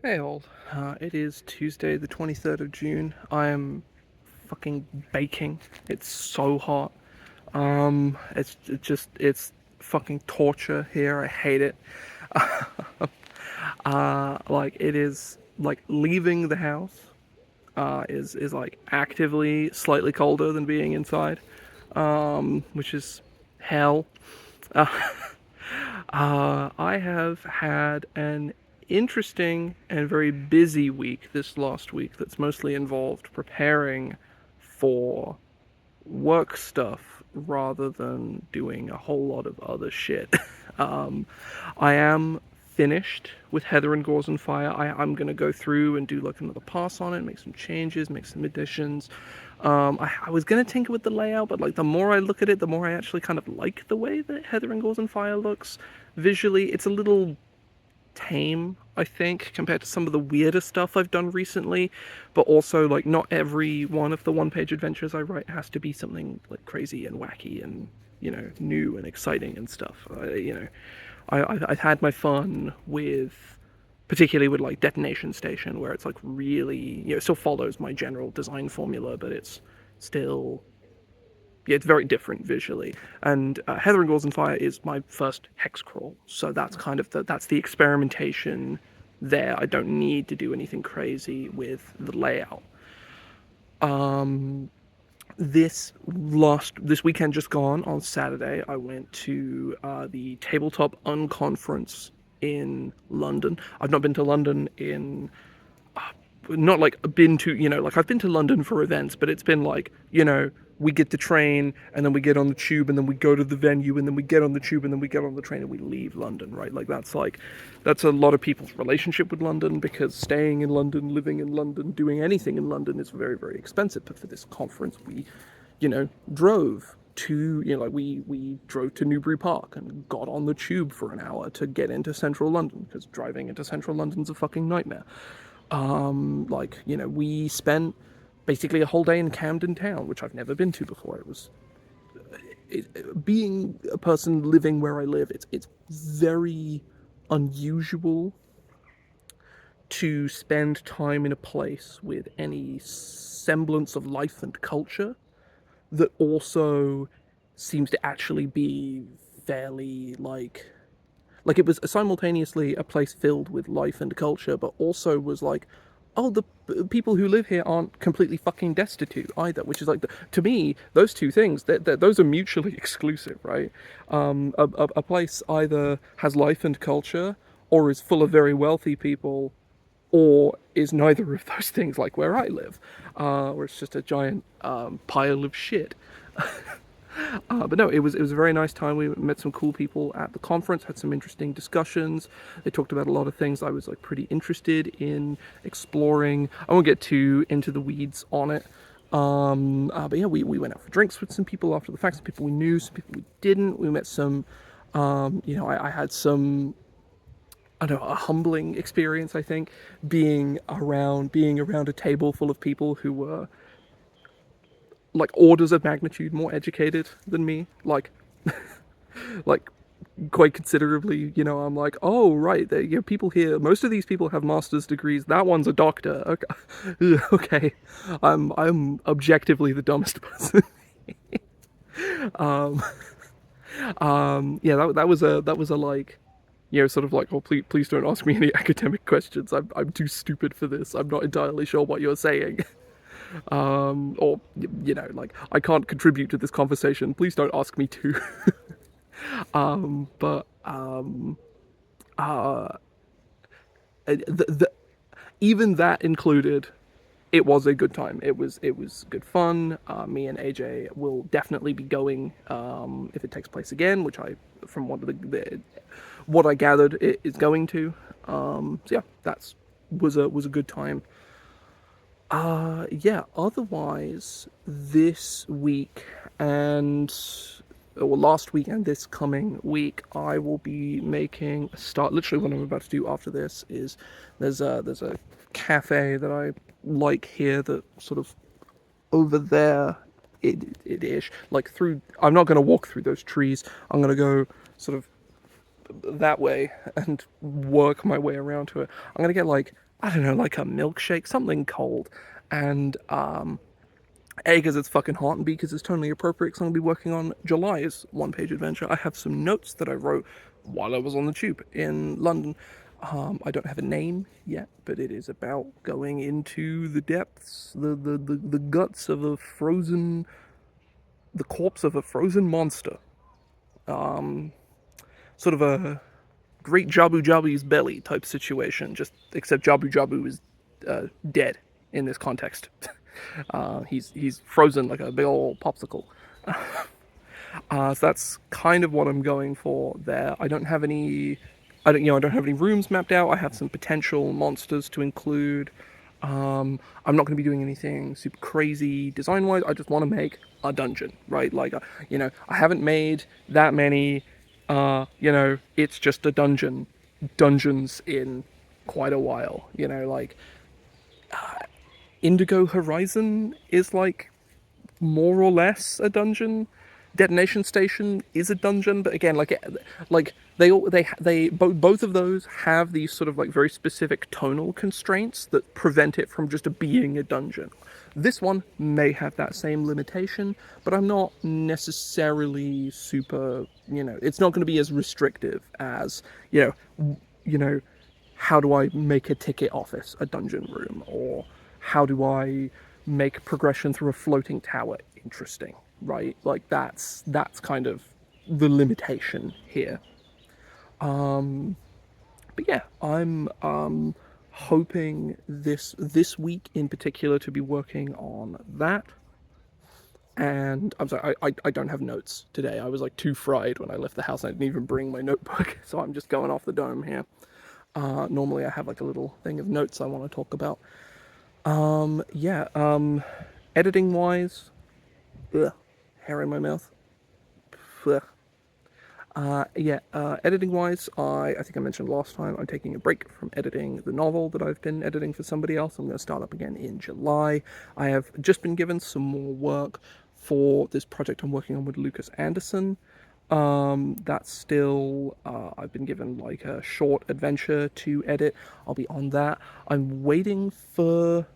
Hey all, it is Tuesday the 23rd of June. I am fucking baking. It's so hot. It's fucking torture here. I hate it. Like it is like leaving the house is like actively slightly colder than being inside, which is hell. Uh, I have had an interesting and very busy week this last week that's mostly involved preparing for work stuff rather than doing a whole lot of other shit. um, I am finished with Heather and Gauze and Fire. I'm going to go through and do like another pass on it, make some changes, make some additions. I was going to tinker with the layout, but like the more I look at it, the more I actually kind of like the way that Heather and Gauze and Fire looks. Visually, it's a little tame, I think, compared to some of the weirder stuff I've done recently. But also, like, not every one of the one-page adventures I write has to be something like crazy and wacky and new and exciting and stuff. I've had my fun with, particularly with like Detonation Station, where it's like really, it still follows my general design formula, but it's still yeah, it's very different visually. And Heather and Gauze and Fire is my first hex crawl, so that's kind of that's the experimentation there. I don't need to do anything crazy with the layout. Um, this weekend just gone on Saturday, I went to the Tabletop Unconference in London. I've not been to London in not like been to like I've been to London for events, but it's been like we get the train and then we get on the tube and then we go to the venue and then we get on the tube and then we get on the train and we leave London, right? That's a lot of people's relationship with London, because staying in London, living in London, doing anything in London is very, very expensive. But for this conference, we drove to like we drove to Newbury Park and got on the tube for an hour to get into central London, because driving into central London's a fucking nightmare. We spent basically a whole day in Camden Town, which I've never been to before. Being a person living where I live, it's very unusual to spend time in a place with any semblance of life and culture that also seems to actually be fairly like it was simultaneously a place filled with life and culture, but also was like, oh, the people who live here aren't completely fucking destitute either. Which is like, to me, those two things, those are mutually exclusive, right? A place either has life and culture, or is full of very wealthy people, or is neither of those things, like where I live, where it's just a giant pile of shit. But no, it was a very nice time. We met some cool people at the conference, had some interesting discussions. They talked about a lot of things I was like pretty interested in exploring. I won't get too into the weeds on it. But yeah, we went out for drinks with some people after the fact, some people we knew, some people we didn't. We met some, I had some, I don't know, a humbling experience, I think, being around a table full of people who were like orders of magnitude more educated than me, like quite considerably. I'm like, oh right, people here. Most of these people have master's degrees. That one's a doctor. Okay, okay. I'm objectively the dumbest person. um, yeah, that was a like, sort of like, oh, please don't ask me any academic questions. I'm too stupid for this. I'm not entirely sure what you're saying. Or like, I can't contribute to this conversation. Please don't ask me to. But uh, the even that included, it was a good time. It was good fun. Me and AJ will definitely be going if it takes place again, which from what I gathered, it is going to. So yeah, was a good time. Yeah, otherwise, this week and well, last week and this coming week, I will be making a start. Literally, what I'm about to do after this is there's a cafe that I like here, that sort of over there, it ish, like through. I'm not gonna walk through those trees. I'm gonna go sort of that way and work my way around to it. I'm gonna get like I don't know, like a milkshake, something cold, and A, because it's fucking hot, and B, because it's totally appropriate, because I'm going to be working on July's one-page adventure. I have some notes that I wrote while I was on the tube in London. I don't have a name yet, but it is about going into the depths, the guts of a frozen, the corpse of a frozen monster. Sort of a great Jabu Jabu's belly type situation, just except Jabu Jabu is dead in this context. He's frozen like a big old popsicle. So that's kind of what I'm going for there. I don't have any, I don't have any rooms mapped out. I have some potential monsters to include. I'm not going to be doing anything super crazy design wise. I just want to make a dungeon, right? Like, I haven't made that many. It's just a dungeons in quite a while. Like Indigo Horizon is like more or less a dungeon. Detonation Station is a dungeon, but again, like both of those have these sort of like very specific tonal constraints that prevent it from just being a dungeon. This one may have that same limitation, but I'm not necessarily super. It's not going to be as restrictive as you know, how do I make a ticket office a dungeon room, or how do I make progression through a floating tower interesting, right? Like that's kind of the limitation here. But yeah, I'm hoping this week in particular to be working on that. And I'm sorry, I don't have notes today. I was like too fried when I left the house. I didn't even bring my notebook, so I'm just going off the dome here. Normally I have like a little thing of notes I want to talk about. Yeah. Editing wise, ugh, hair in my mouth. Ugh. Yeah, editing wise, I think I mentioned last time, I'm taking a break from editing the novel that I've been editing for somebody else. I'm going to start up again in July. I have just been given some more work for this project I'm working on with Lucas Anderson. That's still, I've been given like a short adventure to edit. I'll be on that. I'm waiting for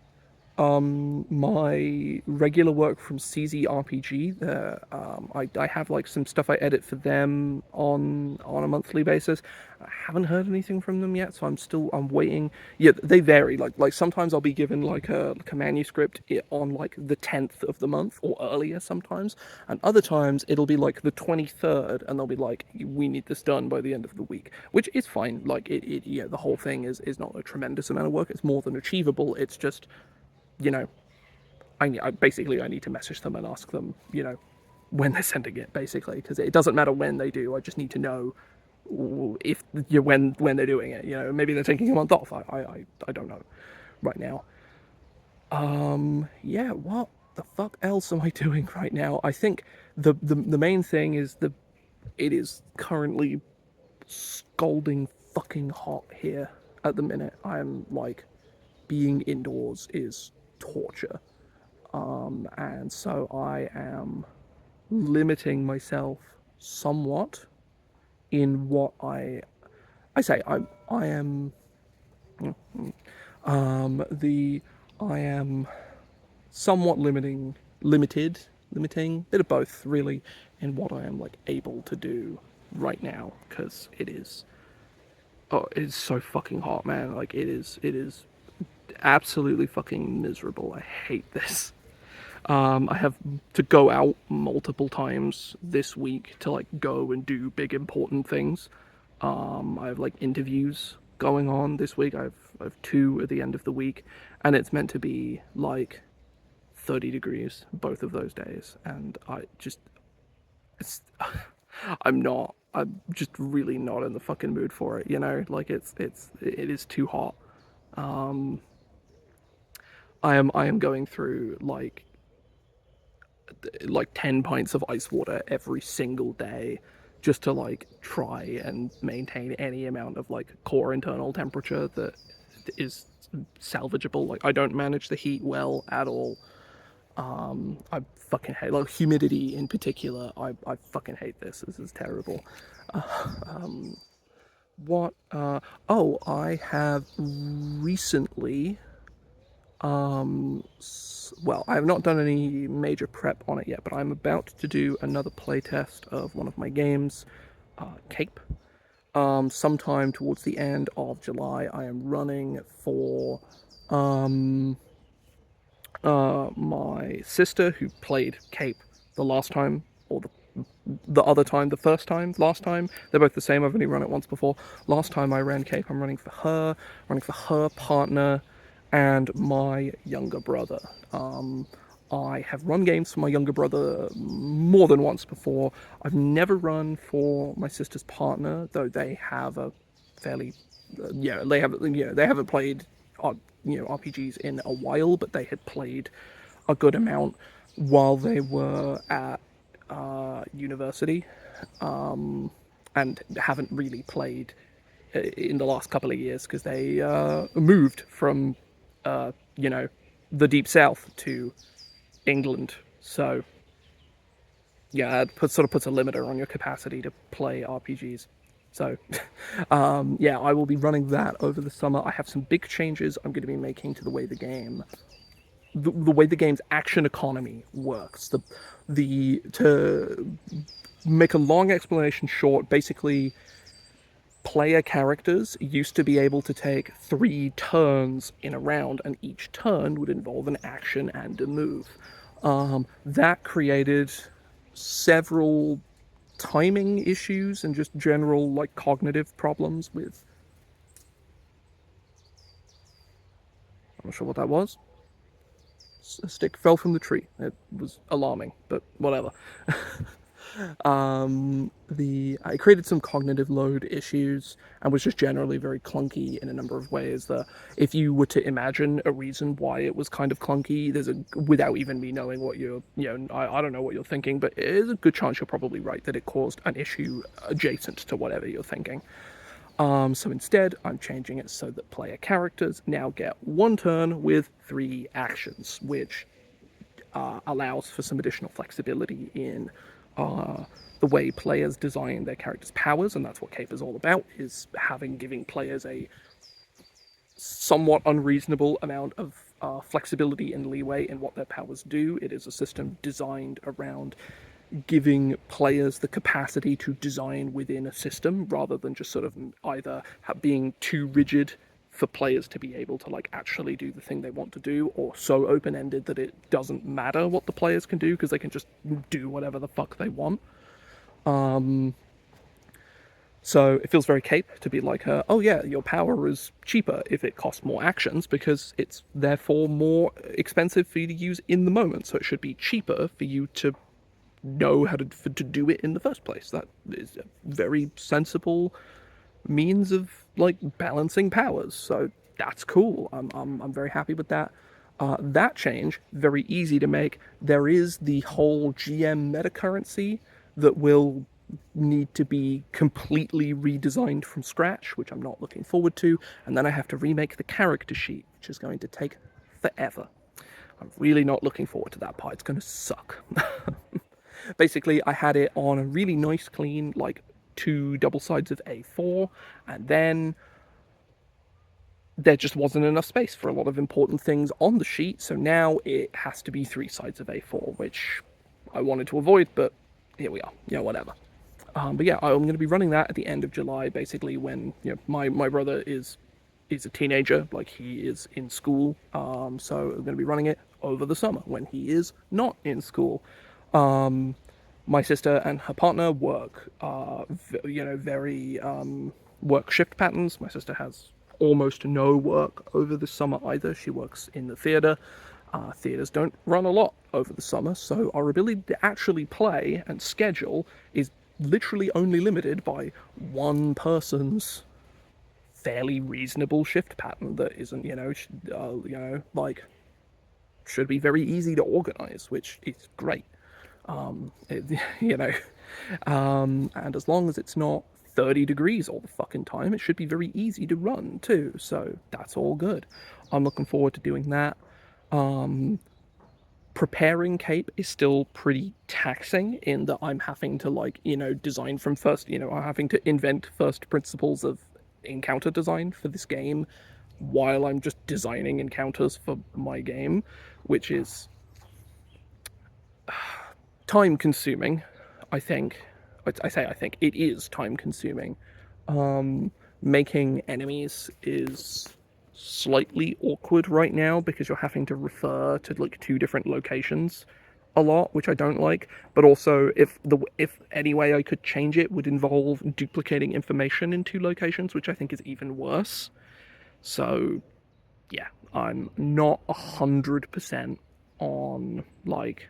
my regular work from CZ RPG. I have like some stuff I edit for them on a monthly basis. I haven't heard anything from them yet, so I'm waiting. Yeah, they vary. Like sometimes I'll be given like a manuscript on like the 10th of the month or earlier sometimes, and other times it'll be like the 23rd, and they'll be like, we need this done by the end of the week, which is fine. Like the whole thing is not a tremendous amount of work. It's more than achievable. It's just you know, I need to message them and ask them, when they're sending it, basically, because it doesn't matter when they do. I just need to know if when they're doing it. Maybe they're taking a month off. I don't know right now. Yeah. What the fuck else am I doing right now? I think the main thing is it is currently scalding fucking hot here at the minute. I'm like being indoors is torture. And so I am limiting myself somewhat in what I say. I am the I am somewhat limiting, bit of both really, in what I am like able to do right now, because it is so fucking hot, man. Like it is absolutely fucking miserable. I hate this. I have to go out multiple times this week to like go and do big important things. I have like interviews going on this week. I have two at the end of the week, and it's meant to be like 30 degrees both of those days, and it's, I'm just really not in the fucking mood for it. Like it is too hot. I am going through like 10 pints of ice water every single day just to like try and maintain any amount of like core internal temperature that is salvageable. Like I don't manage the heat well at all. I fucking hate like humidity in particular. I fucking hate this. This is terrible. What? Oh, I have recently. Well, I have not done any major prep on it yet, but I'm about to do another playtest of one of my games, Cape. Sometime towards the end of July, I am running for um, my sister who played Cape the last time, or the other time, the first time, last time. They're both the same. I've only run it once before. Last time I ran Cape, I'm running for her partner, and my younger brother. I have run games for my younger brother more than once before. I've never run for my sister's partner, though they have a fairly, they haven't played, RPGs in a while, but they had played a good amount while they were at university, and haven't really played in the last couple of years because they moved from, you know, the deep south to England. So yeah, sort of puts a limiter on your capacity to play RPGs. So, yeah, I will be running that over the summer. I have some big changes I'm going to be making to the way the way the game's action economy works. The to make a long explanation short, basically, player characters used to be able to take 3 turns in a round, and each turn would involve an action and a move. That created several timing issues and just general like cognitive problems with. I'm not sure what that was. A stick fell from the tree. It was alarming, but whatever. The I created some cognitive load issues and was just generally very clunky in a number of ways. That if you were to imagine a reason why it was kind of clunky, there's a without even me knowing what I don't know what you're thinking, but it is a good chance you're probably right that it caused an issue adjacent to whatever you're thinking. So instead, I'm changing it so that player characters now get 1 turn with 3 actions, which allows for some additional flexibility in the way players design their characters' powers, and that's what Cape is all about: is giving players a somewhat unreasonable amount of flexibility and leeway in what their powers do. It is a system designed around giving players the capacity to design within a system rather than just sort of either being too rigid for players to be able to like actually do the thing they want to do, or so open-ended that it doesn't matter what the players can do because they can just do whatever the fuck they want. So it feels very Cape to be like, oh yeah, your power is cheaper if it costs more actions because it's therefore more expensive for you to use in the moment. So it should be cheaper for you to know how to do it in the first place. That is a very sensible means of like balancing powers. So that's cool. I'm very happy with that. That change, very easy to make. There is the whole GM meta currency that will need to be completely redesigned from scratch, which I'm not looking forward to. And then I have to remake the character sheet, which is going to take forever. I'm really not looking forward to that part. It's going to suck. Basically, I had it on a really nice, clean, like 2 double sides of A4, and then there just wasn't enough space for a lot of important things on the sheet, so now it has to be 3 sides of A4, which I wanted to avoid, but here we are. Whatever. But yeah, I'm going to be running that at the end of July, basically when my brother is a teenager, like he is in school. So I'm going to be running it over the summer when he is not in school. My sister and her partner work, very work shift patterns. My sister has almost no work over the summer either. She works in the theatre. Theatres don't run a lot over the summer, so our ability to actually play and schedule is literally only limited by one person's fairly reasonable shift pattern that isn't, like should be very easy to organize, which is great. It, you know, and as long as it's not 30 degrees all the fucking time, it should be very easy to run too. So that's all good. I'm looking forward to doing that. Preparing Cape is still pretty taxing in that I'm having to design from first, I'm having to invent first principles of encounter design for this game while I'm just designing encounters for my game, which is time consuming, I think. I think it is time consuming. Making enemies is slightly awkward right now because you're having to refer to like two different locations a lot, which I don't like. But also, if any way I could change it would involve duplicating information in two locations, which I think is even worse. So yeah, I'm not 100% on like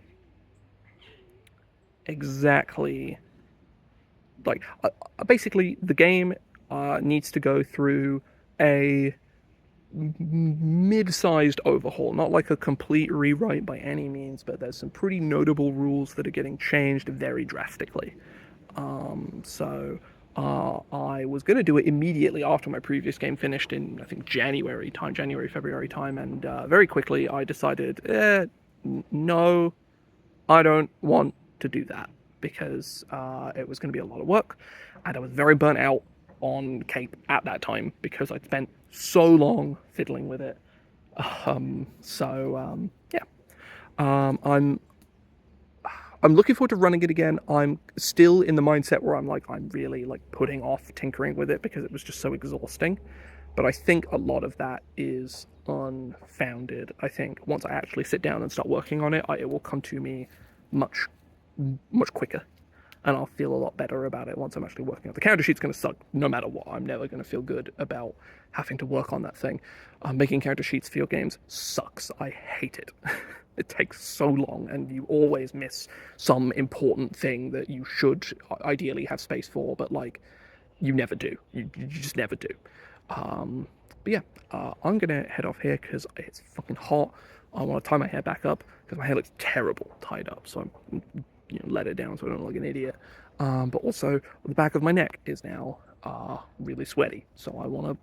exactly like basically the game needs to go through a mid-sized overhaul, not like a complete rewrite by any means, but there's some pretty notable rules that are getting changed very drastically. So I was going to do it immediately after my previous game finished in, I think, January, February time, and very quickly I decided, no, I don't want to do that because it was going to be a lot of work, and I was very burnt out on Cape at that time because I'd spent so long fiddling with it. Yeah, um, I'm I'm looking forward to running it again. I'm still in the mindset where I'm really like putting off tinkering with it because it was just so exhausting. But I think a lot of that is unfounded. I think once I actually sit down and start working on it, it will come to me much, much quicker. And I'll feel a lot better about it once I'm actually working on it. The character sheet's going to suck no matter what. I'm never going to feel good about having to work on that thing. Making character sheets for your games sucks. I hate it. It takes so long, and you always miss some important thing that you should ideally have space for, but like you never do. You just never do. But yeah, I'm gonna head off here because it's fucking hot. I want to tie my hair back up because my hair looks terrible tied up. So I'm let it down so I don't look like an idiot. But also the back of my neck is now really sweaty, so I want to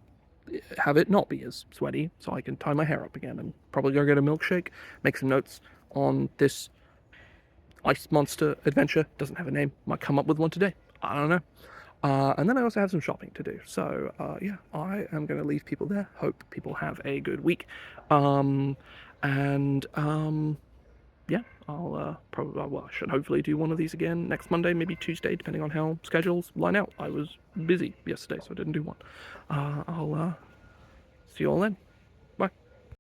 have it not be as sweaty so I can tie my hair up again and probably go get a milkshake, make some notes on this ice monster adventure. Doesn't have a name. Might come up with one today. I don't know. And then I also have some shopping to do. So yeah, I am going to leave people there. Hope people have a good week. And yeah, I'll probably, well, I should hopefully do one of these again next Monday, maybe Tuesday, depending on how schedules line out. I was busy yesterday, so I didn't do one. I'll see you all then.